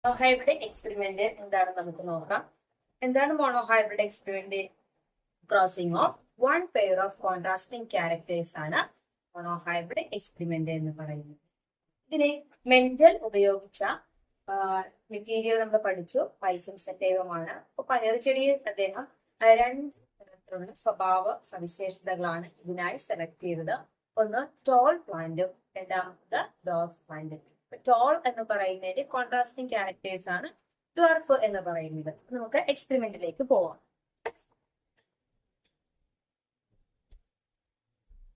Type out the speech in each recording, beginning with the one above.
Monohybrid experiment എന്താണെന്ന് നമുക്ക് നോക്കാം. എന്താണ് monohybrid experiment? Crossing of one pair of contrasting characters ആണ് മോണോഹൈബ്രിഡ് എക്സ്പെരിമെന്റ് എന്ന് പറയുന്നത്. ഇതിനെ മെന്റൽ ഉപയോഗിച്ച മെറ്റീരിയൽ നമ്മൾ പഠിച്ചു, പൈസം സെറ്റേവമാണ്. അപ്പൊ പയറുചെടിയിൽ അദ്ദേഹം രണ്ട് തരത്തിലുള്ള സ്വഭാവ സവിശേഷതകളാണ് ഇതിനായി സെലക്ട് ചെയ്തത്. ഒന്ന് ടോൾ പ്ലാന്റും രണ്ടാമത് ഡോർഫ് പ്ലാന്റും. ടോൾ എന്ന് പറയുന്നതിന്റെ കോൺട്രാസ്റ്റിംഗ് ക്യാരക്ടേഴ്സ് ആണ് ഡ്വാർഫ് എന്ന് പറയുന്നത്. നമുക്ക് എക്സ്പെരിമെന്റിലേക്ക് പോവാം.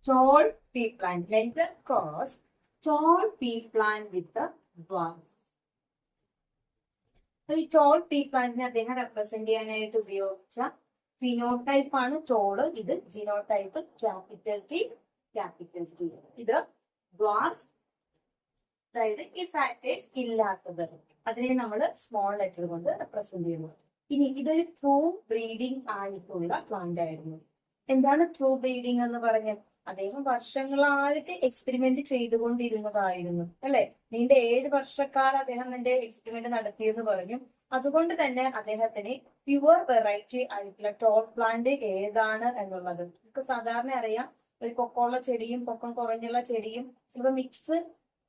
Tall pea plant. Let the cross tall pea plant with the dwarf. ഈ ടോൾ പീ പ്ലാന്റിനെ അദ്ദേഹം റെപ്രസെന്റ് ചെയ്യാനായിട്ട് ഉപയോഗിച്ച ഫിനോടൈപ്പ് ആണ് ടോള്. ഇത് ജിനോടൈപ്പ് ക്യാപിറ്റൽ ടി ക്യാപിറ്റൽ ടി. ഇത് ഡ്വാർഫ്, അതായത് ഈ ഫാക്ടേഴ്സ് ഇല്ലാത്തത്, അതിനെ നമ്മൾ സ്മോൾ ലെറ്റർ കൊണ്ട് റെപ്രസെന്റ് ചെയ്യുന്നു. ഇനി ഇതൊരു ട്രൂ ബ്രീഡിംഗ് ആയിട്ടുള്ള പ്ലാന്റ് ആയിരുന്നു. എന്താണ് ട്രൂ ബ്രീഡിംഗ് എന്ന് പറഞ്ഞാൽ അദ്ദേഹം വർഷങ്ങളായിട്ട് എക്സ്പെരിമെന്റ് ചെയ്തുകൊണ്ടിരുന്നതായിരുന്നു, അല്ലെ? നീണ്ട 7 വർഷക്കാലം അദ്ദേഹം എന്റെ എക്സ്പെരിമെന്റ് നടത്തിയെന്ന് പറഞ്ഞു. അതുകൊണ്ട് തന്നെ അദ്ദേഹത്തിന് പ്യുവർ വെറൈറ്റി ആയിട്ടുള്ള ടോൾ പ്ലാന്റ് ഏതാണ് എന്നുള്ളത് നമുക്ക് സാധാരണ അറിയാം. ഒരു പൊക്കമുള്ള ചെടിയും പൊക്കം കുറഞ്ഞുള്ള ചെടിയും ചിലപ്പോൾ മിക്സ്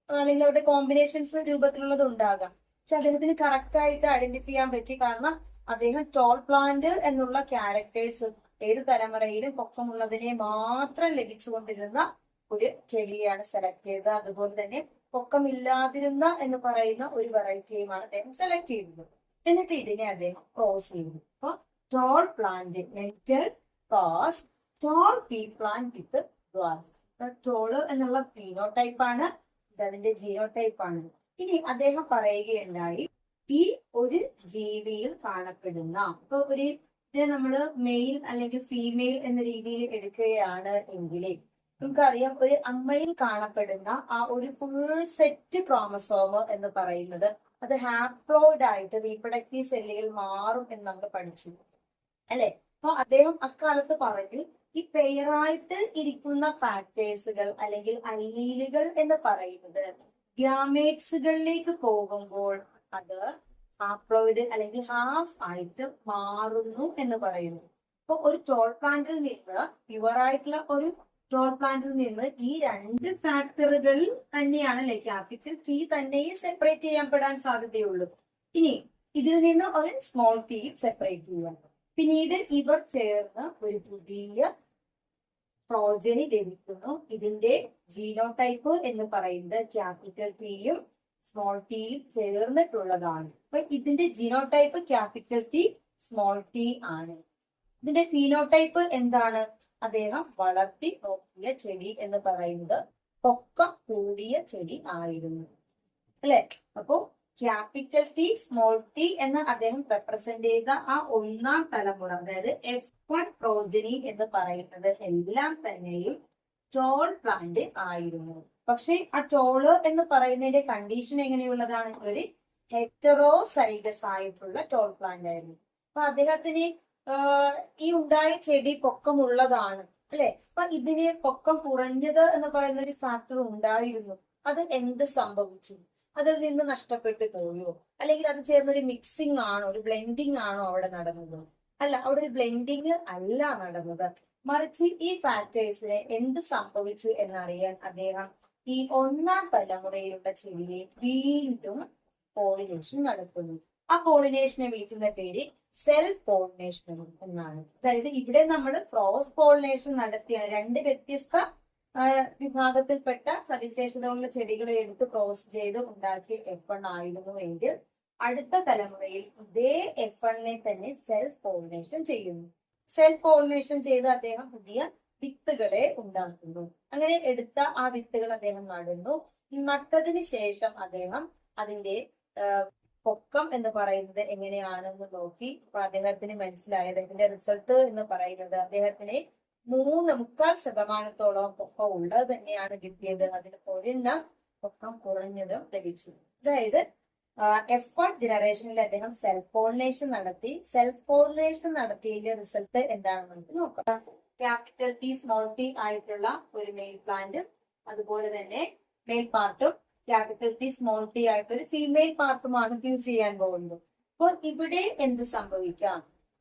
അല്ലെങ്കിൽ അവരുടെ കോമ്പിനേഷൻസ് രൂപത്തിലുള്ളത് ഉണ്ടാകാം. പക്ഷെ അദ്ദേഹത്തിന് കറക്റ്റ് ആയിട്ട് ഐഡന്റിഫൈ ചെയ്യാൻ പറ്റി. കാരണം അദ്ദേഹം ടോൾ പ്ലാന്റ് എന്നുള്ള ക്യാരക്ടേഴ്സ് ഏത് തലമുറയിലും പൊക്കമുള്ളതിനെ മാത്രം ലഭിച്ചുകൊണ്ടിരുന്ന ഒരു ചെടിയാണ് സെലക്ട് ചെയ്തത്. അതുപോലെ തന്നെ പൊക്കമില്ലാതിരുന്ന എന്ന് പറയുന്ന ഒരു വെറൈറ്റിയുമാണ് അദ്ദേഹം സെലക്ട് ചെയ്തത്. എന്നിട്ട് ഇതിനെ അദ്ദേഹം ക്രോസ് ചെയ്തു. അപ്പൊ tall plant netted cross tall pea plant with dwarf. Tall എന്നുള്ള ഫീനോടൈപ്പ് ആണ്, അതിന്റെ ജീനോടൈപ്പ് ആണ്. ഇനി അദ്ദേഹം പറയുകയുണ്ടായി, ഈ ഒരു ജീവിയിൽ കാണപ്പെടുന്ന ഇപ്പൊ ഒരു ഇതിനെ നമ്മള് മെയിൽ അല്ലെങ്കിൽ ഫീമെയിൽ എന്ന രീതിയിൽ എടുക്കുകയാണ് എങ്കിൽ നമുക്കറിയാം, ഒരു അമ്മയിൽ കാണപ്പെടുന്ന ആ ഒരു ഫുൾ സെറ്റ് ക്രോമസോം എന്ന് പറയുന്നത് അത് ഹാപ്ലോയിഡ് ആയിട്ട് റീപ്രൊഡക്റ്റീവ് സെല്ലുകൾ മാറും എന്ന് നമ്മൾ പഠിച്ചു, അല്ലെ? അപ്പൊ അദ്ദേഹം അക്കാലത്ത് പറഞ്ഞു, ഈ പെയറായിട്ട് ഇരിക്കുന്ന ഫാക്ടേഴ്സുകൾ അല്ലെങ്കിൽ അല്ലീലുകൾ എന്ന് പറയുന്നത് ഗ്യാമേറ്റ്സുകളിലേക്ക് പോകുമ്പോൾ അത് ഹാപ്ലോയിഡ് അല്ലെങ്കിൽ ഹാഫ് ആയിട്ട് മാറുന്നു എന്ന് പറയുന്നു. അപ്പൊ ഒരു ടോൾ പ്ലാന്റിൽ നിന്ന്, പ്യുവർ ആയിട്ടുള്ള ഒരു ടോൾ പ്ലാന്റിൽ നിന്ന് ഈ 2 ഫാക്ടറുകൾ തന്നെയാണല്ലേ, ക്യാപിറ്റൽ ടി തന്നെയും സെപ്പറേറ്റ് ചെയ്യപ്പെടാൻ സാധ്യതയുള്ളൂ. ഇനി ഇതിൽ നിന്ന് ഒരു സ്മോൾ ടി സെപ്പറേറ്റ് ചെയ്യാം. പിന്നീട് ഇവർ ചേർന്ന് ഒരു പുതിയ പ്രോജനി ലഭിക്കുന്നു. ഇതിന്റെ ജീനോടൈപ്പ് എന്ന് പറയുന്നത് ക്യാപിറ്റൽ ടിയും സ്മോൾ ടിയും ചേർന്നിട്ടുള്ളതാണ്. അപ്പൊ ഇതിന്റെ genotype capital T small T ആണ്. ഇതിന്റെ ഫീനോടൈപ്പ് എന്താണ്? അദ്ദേഹം വളർത്തി നോക്കിയ ചെടി എന്ന് പറയുന്നത് പൊക്കം കൂടിയ ചെടി ആയിരുന്നു, അല്ലെ? അപ്പോ ക്യാപിറ്റൽ ടി സ്മോൾ ടി എന്ന് അദ്ദേഹം റെപ്രസെന്റ് ചെയ്ത ആ ഒന്നാം തലമുറ, അതായത് F1 പ്രോജനി എന്ന് പറയുന്നത് എല്ലാം തന്നെയും ടോൾ പ്ലാന്റ് ആയിരുന്നു. പക്ഷെ ആ ടോള് എന്ന് പറയുന്നതിന്റെ കണ്ടീഷൻ എങ്ങനെയുള്ളതാണ്? ഒരു ഹെറ്ററോസൈഗസ് ആയിട്ടുള്ള ടോൾ പ്ലാന്റ് ആയിരുന്നു. അപ്പൊ അദ്ദേഹത്തിന് ഈ ഉണ്ടായ ചെടി പൊക്കമുള്ളതാണ്, അല്ലെ? അപ്പൊ ഇതിന് പൊക്കം കുറഞ്ഞത് എന്ന് പറയുന്ന ഒരു ഫാക്ടർ ഉണ്ടായിരുന്നു. അത് എന്ത് സംഭവിച്ചു? അതിൽ നിന്ന് നഷ്ടപ്പെട്ടു പോയോ? അല്ലെങ്കിൽ അത് ചേർന്നൊരു മിക്സിംഗ് ആണോ, ഒരു ബ്ലെൻഡിങ് ആണോ അവിടെ നടന്നത്? അല്ല, അവിടെ ഒരു ബ്ലെൻഡിങ് അല്ല നടന്നത്. മറിച്ച് ഈ ഫാക്ടേഴ്സിനെ എന്ത് സംഭവിച്ചു എന്നറിയാൻ അദ്ദേഹം ഈ ഒന്നാം തലമുറയിലുള്ള ചെടിയെ വീണ്ടും പോളിനേഷൻ നടത്തുന്നു. ആ പോളിനേഷനെ വിളിക്കുന്ന പേര് സെൽഫ് പോളിനേഷൻ എന്നാണ്. അതായത് ഇവിടെ നമ്മൾ ക്രോസ് പോളിനേഷൻ നടത്തിയ 2 വ്യത്യസ്ത വിഭാഗത്തിൽപ്പെട്ട സവിശേഷതകളുള്ള ചെടികളെ എടുത്ത് ക്രോസ് ചെയ്ത് ഉണ്ടാക്കിയ F1 ആയിരുന്നു എങ്കിൽ അടുത്ത തലമുറയിൽ ഇതേ F1നെ തന്നെ സെൽഫ് പോളിനേഷൻ ചെയ്യുന്നു. സെൽഫ് പോളിനേഷൻ ചെയ്ത് അദ്ദേഹം പുതിയ വിത്തുകളെ ഉണ്ടാക്കുന്നു. അങ്ങനെ എടുത്ത ആ വിത്തുകൾ അദ്ദേഹം നടുന്നു. നട്ടതിന് ശേഷം അദ്ദേഹം അതിന്റെ പൊക്കം എന്ന് പറയുന്നത് എങ്ങനെയാണെന്ന് നോക്കി. അപ്പൊ അദ്ദേഹത്തിന് മനസ്സിലായി, അദ്ദേഹത്തിന്റെ റിസൾട്ട് എന്ന് പറയുന്നത് അദ്ദേഹത്തിന് 3.25% പൊക്കം ഉള്ളത് തന്നെയാണ് കിട്ടിയത്. അതിന് ഒരെണ്ണം പൊക്കം കുറഞ്ഞതും ലഭിച്ചു. അതായത് F1 ജനറേഷനിൽ അദ്ദേഹം സെൽഫ് പോളിനേഷൻ നടത്തി. സെൽഫ് പോളിനേഷൻ നടത്തിയതിന്റെ റിസൾട്ട് എന്താണെന്ന് നമുക്ക് നോക്കാം. ക്യാപിറ്റൽ ടി സ്മോൾ ടി ആയിട്ടുള്ള ഒരു മെയിൽ പ്ലാന്റ്, അതുപോലെ തന്നെ മെയിൽ പാർട്ടും ക്യാപിറ്റൽ ടി സ്മോൾ ടി ആയിട്ട് ഒരു ഫീമെയിൽ പാർട്ടുമാണ് ഫ്യൂസ് ചെയ്യാൻ പോകുന്നത്. അപ്പോൾ ഇവിടെ എന്ത് സംഭവിക്കാം?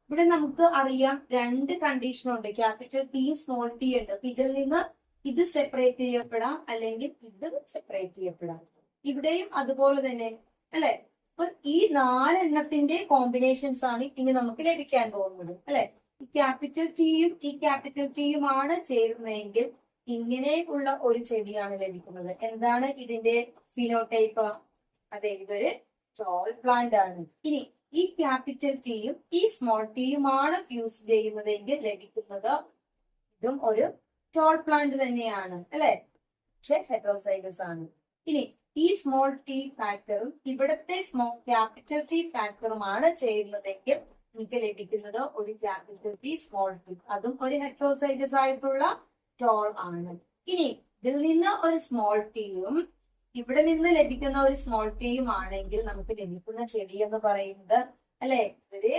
ഇവിടെ നമുക്ക് അറിയാം രണ്ട് കണ്ടീഷനുണ്ട്, ക്യാപിറ്റൽ ടി സ്മോൾ ടി ഉണ്ട്. ഇതിൽ നിന്ന് ഇത് സെപ്പറേറ്റ് ചെയ്യപ്പെടാം, അല്ലെങ്കിൽ ഇത് സെപ്പറേറ്റ് ചെയ്യപ്പെടാം. ഇവിടെയും അതുപോലെ തന്നെ അല്ലെ. അപ്പൊ ഈ 4 എണ്ണത്തിന്റെ കോമ്പിനേഷൻസ് ആണ് ഇനി നമുക്ക് ലഭിക്കാൻ പോകുന്നത് അല്ലെ. ഈ ക്യാപിറ്റൽ ടിയും ഈ ക്യാപിറ്റൽ ടിയുമാണ് ചേരുന്നതെങ്കിൽ ഇങ്ങനെ ഉള്ള ഒരു ചെടിയാണ് ലഭിക്കുന്നത്. എന്താണ് ഇതിന്റെ ഫിനോടൈപ്പ്? അതെ, ഇതൊരു ടോൾ പ്ലാന്റ് ആണ്. ഇനി ഈ ക്യാപിറ്റൽ ടിയും ഈ സ്മോൾ ടിയുമാണ് ഫ്യൂസ് ചെയ്യുന്നതെങ്കിൽ ലഭിക്കുന്നത് ഇതും ഒരു ടോൾ പ്ലാന്റ് തന്നെയാണ് അല്ലെ, പക്ഷെ ഹെറ്ററോസൈഗസ് ആണ്. ഇനി ഈ സ്മോൾ ടി ഫാക്ടറും ഇവിടത്തെ ക്യാപിറ്റൽ ടി ഫാക്ടറുമാണ് ചേരുന്നതെങ്കിൽ നമുക്ക് ലഭിക്കുന്നത് ഒരു ക്യാപിറ്റൽ ടി സ്മോൾ ടി, അതും ഒരു ഹെറ്ററോസൈഗസ് ആയിട്ടുള്ള ടോൾ ആണ്. ഇനി ഇതിൽ നിന്ന് ഒരു സ്മോൾ ടിയും ഇവിടെ നിന്ന് ലഭിക്കുന്ന ഒരു സ്മോൾ ടിയും ആണെങ്കിൽ നമുക്ക് ലഭിക്കുന്ന ചെടി എന്ന് പറയുന്നത് അല്ലെ ഒരു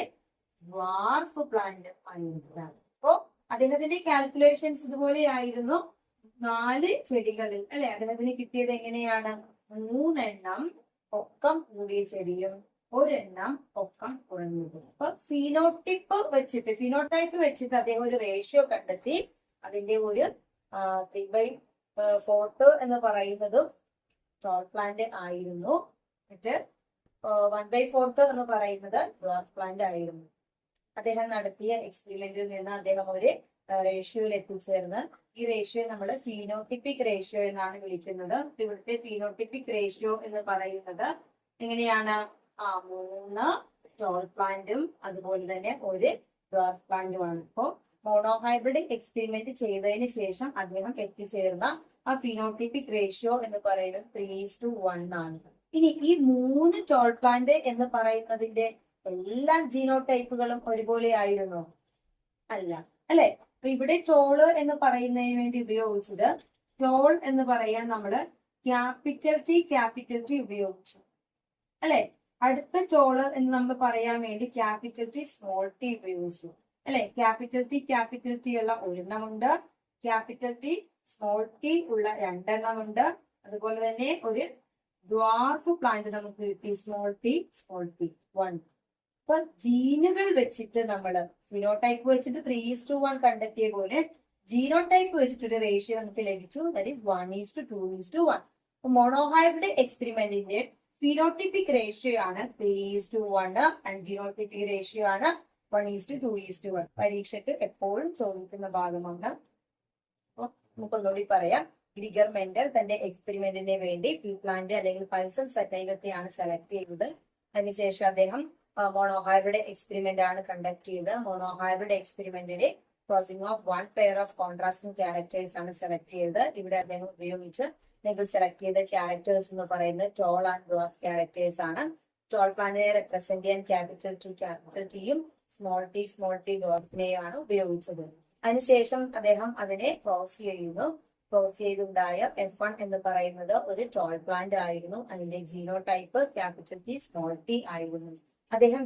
ഡ്വാർഫ് പ്ലാന്റ് ആയിരിക്കും. അപ്പോ അദ്ദേഹത്തിന്റെ കാൽക്കുലേഷൻസ് ഇതുപോലെയായിരുന്നു. 4 ചെടികളിൽ അല്ലെ അദ്ദേഹത്തിന് കിട്ടിയത് എങ്ങനെയാണ്? 3 എണ്ണം പൊക്കം കൂടിയ ചെടിയും 1 എണ്ണം പൊക്കം കുറഞ്ഞത്. അപ്പൊ ഫിനോടൈപ്പ് വെച്ചിട്ട് അദ്ദേഹം ഒരു റേഷ്യോ കണ്ടെത്തി. അതിന്റെ ഒരു 3/4 എന്ന് പറയുന്നതും ടോൾ പ്ലാന്റ് ആയിരുന്നു. എന്നിട്ട് 1/4 എന്ന് പറയുന്നത് ഡ്വാർഫ് പ്ലാന്റ് ആയിരുന്നു. അദ്ദേഹം നടത്തിയ എക്സ്പെരിമെന്റിൽ നിന്ന് അദ്ദേഹം ഒരു റേഷ്യോയിൽ എത്തിച്ചേർന്ന് ഈ റേഷ്യോ നമ്മൾ ഫീനോടിപ്പിക് റേഷ്യോ എന്നാണ് വിളിക്കുന്നത്. ഇവിടുത്തെ ഫീനോടിപ്പിക് റേഷ്യോ എന്ന് പറയുന്നത് എങ്ങനെയാണ്? 3 ടോൾ പ്ലാന്റും അതുപോലെ തന്നെ ഒരു ഡ്വാർഫ് പ്ലാന്റുമാണ്. അപ്പോൾ മോണോഹൈബ്രിഡ് എക്സ്പെരിമെന്റ് ചെയ്തതിന് ശേഷം അദ്ദേഹം എത്തിച്ചേർന്ന ആ ഫിനോടിപ്പിക് റേഷ്യോ എന്ന് പറയുന്നത് 3:1 ആണ്. ഇനി ഈ 3 ടോൾ പ്ലാന്റ് എന്ന് പറയുന്നതിന്റെ എല്ലാ ജീനോടൈപ്പുകളും ഒരുപോലെ ആയിരുന്നോ? അല്ല അല്ലെ. അപ്പൊ ഇവിടെ ടോള് എന്ന് പറയുന്നതിന് വേണ്ടി ഉപയോഗിച്ചത് ടോൾ എന്ന് പറയാൻ നമ്മള് ക്യാപിറ്റൽ ടി ഉപയോഗിച്ചു അല്ലെ. അടുത്ത ടോള് എന്ന് നമ്മൾ പറയാൻ വേണ്ടി ക്യാപിറ്റൽ ടി സ്മോൾ ടി ഉപയോഗിച്ചു അല്ലെ. ക്യാപിറ്റൽ ടി ഉള്ള 1 എണ്ണമുണ്ട്, ക്യാപിറ്റൽ ടി സ്മോൾ ടി ഉള്ള 2 എണ്ണമുണ്ട്. അതുപോലെ തന്നെ ഒരു ഡ്വാർഫ് പ്ലാന്റ് നമുക്ക് കിട്ടി, സ്മോൾ ടി 1. അപ്പൊ ജീനുകൾ വെച്ചിട്ട് നമ്മള് ഫിനോടൈപ്പ് വെച്ചിട്ട് 3:1 കണ്ടെത്തിയ പോലെ ജീനോടൈപ്പ് വെച്ചിട്ട് ഒരു റേഷ്യോ നമുക്ക് ലഭിച്ചു, ദാറ്റ് ഈസ് 1:2:1. മോണോഹൈബ്രിഡ് എക്സ്പെരിമെന്റിന്റെ ഫിനോടിപ്പിക് റേഷ്യോ ആണ് 3:1 ആൻഡ് ജീനോടൈപ്പിക് റേഷ്യോ ആണ് 1:2:1. പരീക്ഷയ്ക്ക് എപ്പോഴും ചോദിക്കുന്ന ഭാഗമാണ്. അപ്പൊ നമുക്കൊന്നുകൂടി പറയാം. ഗ്രിഗർ മെന്റൽ തന്റെ എക്സ്പെരിമെന്റിന് വേണ്ടി പീ പ്ലാന്റ് അല്ലെങ്കിൽ പൾസൺ സറ്റൈലത്തെയാണ് സെലക്ട് ചെയ്തത്. അതിനുശേഷം അദ്ദേഹം മോണോഹൈബ്രിഡ് എക്സ്പെരിമെന്റ് ആണ് കണ്ടക്ട് ചെയ്തത്. മോണോഹൈബ്രിഡ് എക്സ്പെരിമെന്റിന് crossing of 1 pair of contrasting characters ആണ് സെലക്ട് ചെയ്തത്. ഇവിടെ അദ്ദേഹം ഉപയോഗിച്ച് സെലക്ട് ചെയ്ത ക്യാരക്ടേഴ്സ് എന്ന് പറയുന്നത് ടോൾ ആൻഡ് ഡ്വാർഫ് ക്യാരക്ടേഴ്സ് ആണ്. ടോൾ പ്ലാന്റിനെ റെപ്രസെന്റ് ചെയ്യാൻ ക്യാപിറ്റൽ ടിയും സ്മോൾ ടി ഡ്വാർഫിനെയാണ് ഉപയോഗിച്ചത്. അതിനുശേഷം അദ്ദേഹം അതിനെ ക്രോസ് ചെയ്തുണ്ടായ F1 എന്ന് പറയുന്നത് ഒരു ടോൾ പ്ലാന്റ് ആയിരുന്നു. അതിന്റെ genotype capital T small T ആയിരുന്നു. അദ്ദേഹം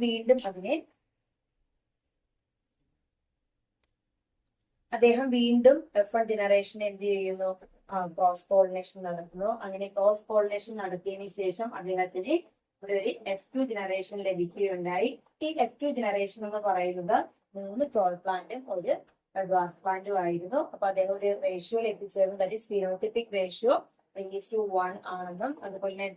വീണ്ടും F1 ജനറേഷൻ എന്ത് ചെയ്യുന്നു? ക്രോസ് പോളിനേഷൻ നടത്തുന്നു. അങ്ങനെ ക്രോസ് പോളിനേഷൻ നടത്തിയതിനു ശേഷം അദ്ദേഹത്തിന് ഒരു F2 ജനറേഷൻ ലഭിക്കുകയുണ്ടായി. ഈ F2 ജനറേഷൻ എന്ന് പറയുന്നത് 3 ടോൾ പ്ലാന്റും ഒരു ഡ്വാർഫ് പ്ലാന്റും ആയിരുന്നു. അപ്പൊ അദ്ദേഹം ഒരു റേഷ്യോയിൽ എത്തിച്ചേർന്നു, ദാറ്റ് ഈസ് ഫിനോടിപ്പിക് റേഷ്യോ 3:1 ആണെന്നും അതുപോലെ തന്നെ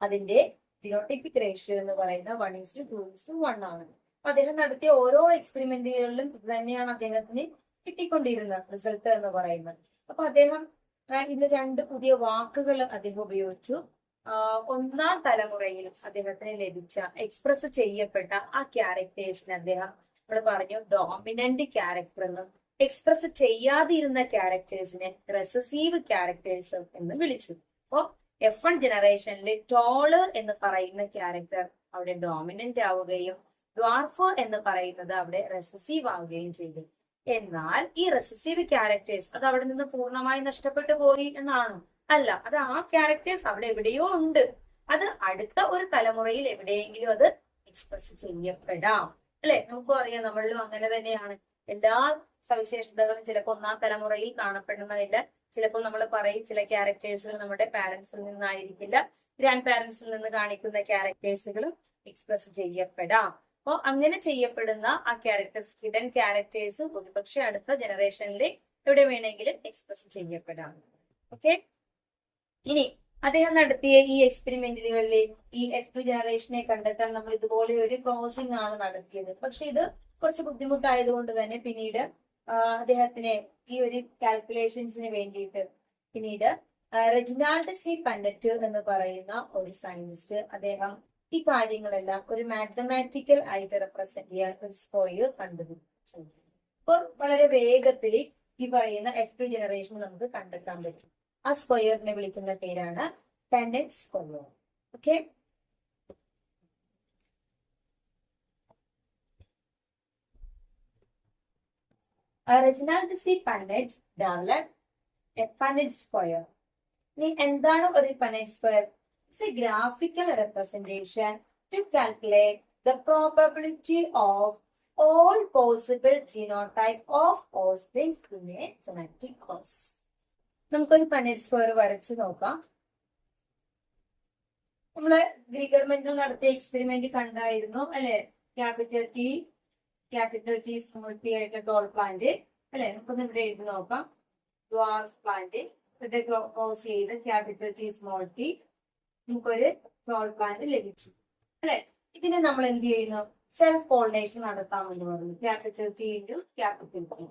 അതിന്റെ ജിനോടൈപ്പിക് റേഷ്യോ എന്ന് പറയുന്നത് 1:2:1 ആണ്. അപ്പൊ അദ്ദേഹം നടത്തിയ ഓരോ എക്സ്പെരിമെന്റുകളിലും ഇത് തന്നെയാണ് അദ്ദേഹത്തിന് കിട്ടിക്കൊണ്ടിരുന്ന റിസൾട്ട് എന്ന് പറയുന്നത്. അപ്പൊ അദ്ദേഹം ഇതിന് 2 പുതിയ വാക്കുകൾ അദ്ദേഹം ഉപയോഗിച്ചു. 1ാം തലമുറയിലും അദ്ദേഹത്തിന് ലഭിച്ച എക്സ്പ്രസ് ചെയ്യപ്പെട്ട ആ ക്യാരക്ടേഴ്സിന് അദ്ദേഹം ഇവിടെ പറഞ്ഞു ഡോമിനന്റ് ക്യാരക്ടർ എന്നും എക്സ്പ്രസ് ചെയ്യാതിരുന്ന ക്യാരക്ടേഴ്സിനെ റെസസീവ് ക്യാരക്ടേഴ്സ് എന്ന് വിളിച്ചു. അപ്പോ F1 ജനറേഷനിൽ ടോള് എന്ന് പറയുന്ന ക്യാരക്ടർ അവിടെ ഡോമിനന്റ് ആവുകയും ഡ്വാർഫ് എന്ന് പറയുന്നത് അവിടെ റെസസീവ് ആവുകയും ചെയ്തു. എന്നാൽ ഈ റെസസീവ് ക്യാരക്ടേഴ്സ് അത് അവിടെ നിന്ന് പൂർണ്ണമായി നഷ്ടപ്പെട്ടു പോയി എന്നാണോ? അല്ല, അത് ആ ക്യാരക്ടേഴ്സ് അവിടെ എവിടെയോ ഉണ്ട്. അത് അടുത്ത ഒരു തലമുറയിൽ എവിടെയെങ്കിലും അത് എക്സ്പ്രസ് ചെയ്യപ്പെടാം അല്ലെ. നമുക്കും അറിയാം, നമ്മളിലും അങ്ങനെ തന്നെയാണ്. എല്ലാ സവിശേഷതകളും ചിലപ്പോൾ ഒന്നാം തലമുറയിൽ കാണപ്പെടുന്നതില്ല. ചിലപ്പോൾ നമ്മൾ പറയും ചില ക്യാരക്ടേഴ്സുകൾ നമ്മുടെ പാരന്റ്സിൽ നിന്നായിരിക്കില്ല, ഗ്രാൻഡ് പാരന്റ്സിൽ നിന്ന് കാണിക്കുന്ന ക്യാരക്ടേഴ്സുകളും എക്സ്പ്രസ് ചെയ്യപ്പെടാം. അപ്പോൾ അങ്ങനെ ചെയ്യപ്പെടുന്ന ആ ക്യാരക്ടേഴ്സ്, ഹിഡൻ ക്യാരക്ടേഴ്സ് ഒരുപക്ഷെ അടുത്ത ജനറേഷനിൽ എവിടെ വേണമെങ്കിലും എക്സ്പ്രസ് ചെയ്യപ്പെടാം. ഓക്കെ, ഇനി അദ്ദേഹം നടത്തിയ ഈ എക്സ്പെരിമെന്റുകളിൽ ഈ F2 ജനറേഷനെ കണ്ടെത്താൻ നമ്മൾ ഇതുപോലെ ഒരു ക്രോസിംഗ് ആണ് നടത്തിയത്. പക്ഷെ ഇത് കുറച്ച് ബുദ്ധിമുട്ടായതുകൊണ്ട് തന്നെ പിന്നീട് അദ്ദേഹത്തിന് ഈ ഒരു കാൽക്കുലേഷൻസിന് വേണ്ടിയിട്ട് പിന്നീട് റെജിനാൾഡ് സി പന്നറ്റ് എന്ന് പറയുന്ന ഒരു സയന്റിസ്റ്റ് അദ്ദേഹം ഈ കാര്യങ്ങളെല്ലാം ഒരു മാത്തമാറ്റിക്കൽ ആയിട്ട് റെപ്രസെന്റ് ചെയ്യാൻ ഒരു സ്ക്വയർ കണ്ടുപിടിച്ചു. അപ്പോൾ വളരെ വേഗത്തിൽ ഈ പറയുന്ന F2 ജനറേഷൻ നമുക്ക് കണ്ടെത്താൻ പറ്റും. ആ സ്ക്വയറിനെ വിളിക്കുന്ന പേരാണ് Punnett square. Okay, Reginald C Punnett developed a Punnett square. ഇനി എന്താണ് ഒരു Punnett square? It's a graphical representation to calculate the probability of all possible genotype of offsprings in a genetic course. നമുക്കൊരു പന്നറ്റ് സ്ക്വയർ വരച്ച് നോക്കാം. നമ്മള് ഗ്രിഗർമെന്റിൽ നടത്തിയ experiment കണ്ടായിരുന്നു അല്ലെ? ക്യാപിറ്റൽ ടി സ്മോൾ ടി ആയിട്ടുള്ള ടോൾ പ്ലാന്റ് അല്ലെ? നമുക്കൊന്ന് ഇവിടെ എഴുതി നോക്കാം. ഡ്വാർഫ് പ്ലാന്റ് ഇവിടെ ക്രോസ് ചെയ്ത് ക്യാപിറ്റൽ ടി സ്മോൾ ടി നമുക്കൊരു ടോൾ പ്ലാന്റ് ലഭിച്ചു അല്ലെ? ഇതിനെ നമ്മൾ എന്ത് ചെയ്യുന്നു? സെൽഫ് പോളിനേഷൻ നടത്താമെന്ന് പറഞ്ഞു. Capital T into capital T.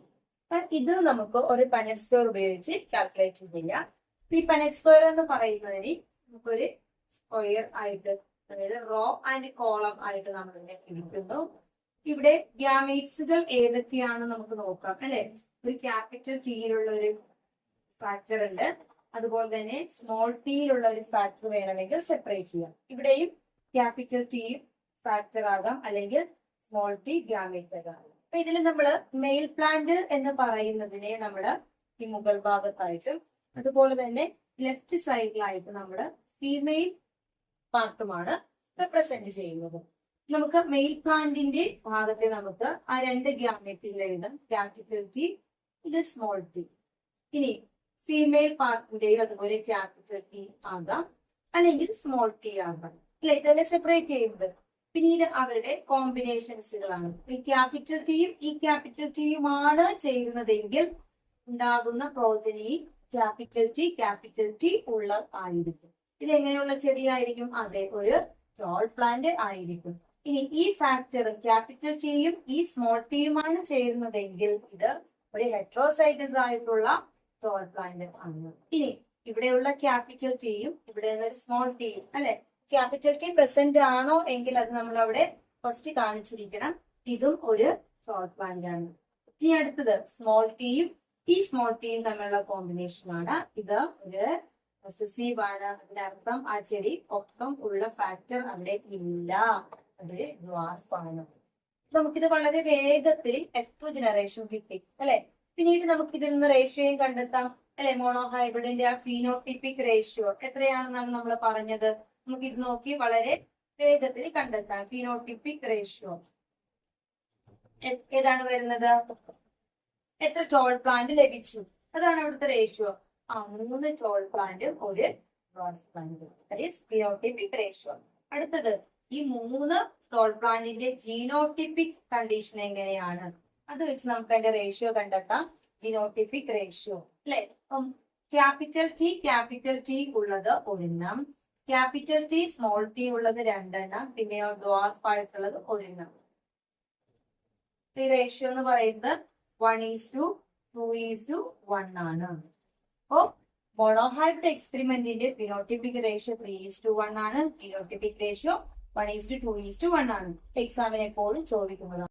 ഇത് നമുക്ക് ഒരു പന്നറ്റ് സ്ക്വയർ ഉപയോഗിച്ച് കാൽക്കുലേറ്റ് ചെയ്യാം. ഈ പന്നറ്റ് സ്ക്വയർ എന്ന് പറയുന്നതിന് നമുക്കൊരു സ്ക്വയർ ആയിട്ട്, അതായത് റോ ആൻഡ് കോളം ആയിട്ട് നമ്മൾ ഇതിനെ ഇരിക്കുന്നു. ഇവിടെ ഗ്യാമീറ്റ്സുകൾ ഏതൊക്കെയാണ് നമുക്ക് നോക്കാം അല്ലെ? ഒരു ക്യാപിറ്റൽ ടിയിലുള്ള ഒരു ഫാക്ടർ ഉണ്ട്, അതുപോലെ തന്നെ സ്മോൾ ടിയിലുള്ള ഒരു ഫാക്ടർ വേണമെങ്കിൽ സെപ്പറേറ്റ് ചെയ്യാം. ഇവിടെയും ക്യാപിറ്റൽ ടിയും ഫാക്ടർ ആകാം, അല്ലെങ്കിൽ സ്മോൾ ടി ഗ്യാമീറ്റ് ആകാം. അപ്പൊ ഇതിൽ നമ്മള് മെയിൽ പ്ലാന്റ് എന്ന് പറയുന്നതിനെ നമ്മള് ഈ മുകൾ ഭാഗത്തായിട്ടും അതുപോലെ തന്നെ ലെഫ്റ്റ് സൈഡിലായിട്ട് നമ്മള് ഫീമെയിൽ പാർട്ടുമാണ് റെപ്രസെന്റ് ചെയ്യുന്നത്. നമുക്ക് മെയിൽ പ്ലാന്റിന്റെ ഭാഗത്തെ നമുക്ക് ആ രണ്ട് ഗ്യാമീറ്റിൽ എഴുതാം. ക്യാപിറ്റൽ ടി, ഇത് സ്മോൾ ടി. ഇനി ഫീമെയിൽ പാർട്ടിന്റെയും അതുപോലെ ക്യാപിറ്റൽ ടി ആകാം, അല്ലെങ്കിൽ സ്മോൾ ടി ആകാം അല്ലെ? ഇതെല്ലാം സെപ്പറേറ്റ് ചെയ്യുന്നത് പിന്നീട് അവരുടെ കോമ്പിനേഷൻസുകളാണ്. ഈ ക്യാപിറ്റൽ ടിയും ഈ ക്യാപിറ്റൽ ടിയുമാണ് ചെയ്യുന്നതെങ്കിൽ ഉണ്ടാകുന്ന പ്രോജനി ക്യാപിറ്റൽ ടി ഉള്ള ആയിരിക്കും. ഇതെങ്ങനെയുള്ള ചെടിയായിരിക്കും? അതെ, ഒരു ടോൾ പ്ലാന്റ് ആയിരിക്കും. ഇനി ഈ ഫാക്ടർ ക്യാപിറ്റൽ ടിയും ഈ സ്മോൾ ടിയുമാണ് ചേരുന്നതെങ്കിൽ ഇത് ഒരു ഹെട്രോസൈറ്റസ് ആയിട്ടുള്ള ടോൾ പ്ലാന്റ് ആണ്. ഇനി ഇവിടെയുള്ള ക്യാപിറ്റൽ ടിയും ഇവിടെ ഒരു സ്മോൾ ടിയും അല്ലെ? ക്യാപിറ്റൽ ടി പ്രസന്റ് ആണോ എങ്കിൽ അത് നമ്മൾ അവിടെ ഫസ്റ്റ് കാണിച്ചിരിക്കണം. ഇതും ഒരു ടോൾ പ്ലാന്റ് ആണ്. ഇനി അടുത്തത് സ്മോൾ ടിയും ഈ സ്മോൾ ടിയും തമ്മിലുള്ള കോമ്പിനേഷൻ ആണ്. ഇത് ഒരു റിസസീവ് ആണ്. അതിന്റെ അർത്ഥം ആ ചെടി ഒപ്പം ഉള്ള ഫാക്ടർ അവിടെ ഇല്ല, അതൊരു ഡ്വാർഫ് ആണ്. നമുക്കിത് വളരെ വേഗത്തിൽ F2 ജനറേഷൻ കിട്ടി അല്ലെ? പിന്നീട് നമുക്ക് ഇതിൽ നിന്ന് റേഷ്യോയും കണ്ടെത്താം അല്ലെ? മോണോഹൈബ്രിഡിന്റെ ആ ഫീനോട്ടിപ്പിക് റേഷ്യോ എത്രയാണെന്നാണ് നമ്മൾ പറഞ്ഞത്. നമുക്ക് ഇത് നോക്കി വളരെ വേഗത്തിൽ കണ്ടെത്താം. ഫീനോട്ടിപ്പിക് റേഷ്യോ ഏതാണ് വരുന്നത്? എത്ര ടോൾ പ്ലാന്റ് ലഭിച്ചു, അതാണ് അവിടുത്തെ റേഷ്യോ. 3 ടോൾ പ്ലാന്റ് ഒരു dwarf plant, that is phenotypic ratio. അടുത്തത് ഈ 3 ടോൾ പ്ലാന്റിന്റെ ജീനോട്ടിപ്പിക് കണ്ടീഷൻ എങ്ങനെയാണ്? അത് വെച്ച് നമുക്ക് അതിന്റെ റേഷ്യോ കണ്ടെത്താം. ജീനോട്ടിപ്പിക് റേഷ്യോ അല്ലെ? ക്യാപിറ്റൽ ടി ഉള്ളത് ഒരെണ്ണം, ക്യാപിറ്റൽ ടി സ്മോൾ ടി ഉള്ളത് 2 എണ്ണം, പിന്നെ ഡ്വാർഫ് ആയിട്ടുള്ളത് 1 എണ്ണം. ഈ റേഷ്യോ എന്ന് പറയുന്നത് 1:2:1 ആണ്. അപ്പോ മോണോഹൈബ്രിഡ് എക്സ്പെരിമെന്റിന്റെ ഫിനോട്ടിപ്പിക് റേഷ്യോ 3:1 ആണ്. ഫിനോട്ടിപ്പിക് റേഷ്യോ 1:2:1 ആണ്. എക്സാമിന് എപ്പോഴും ചോദിക്കുന്നതാണ്.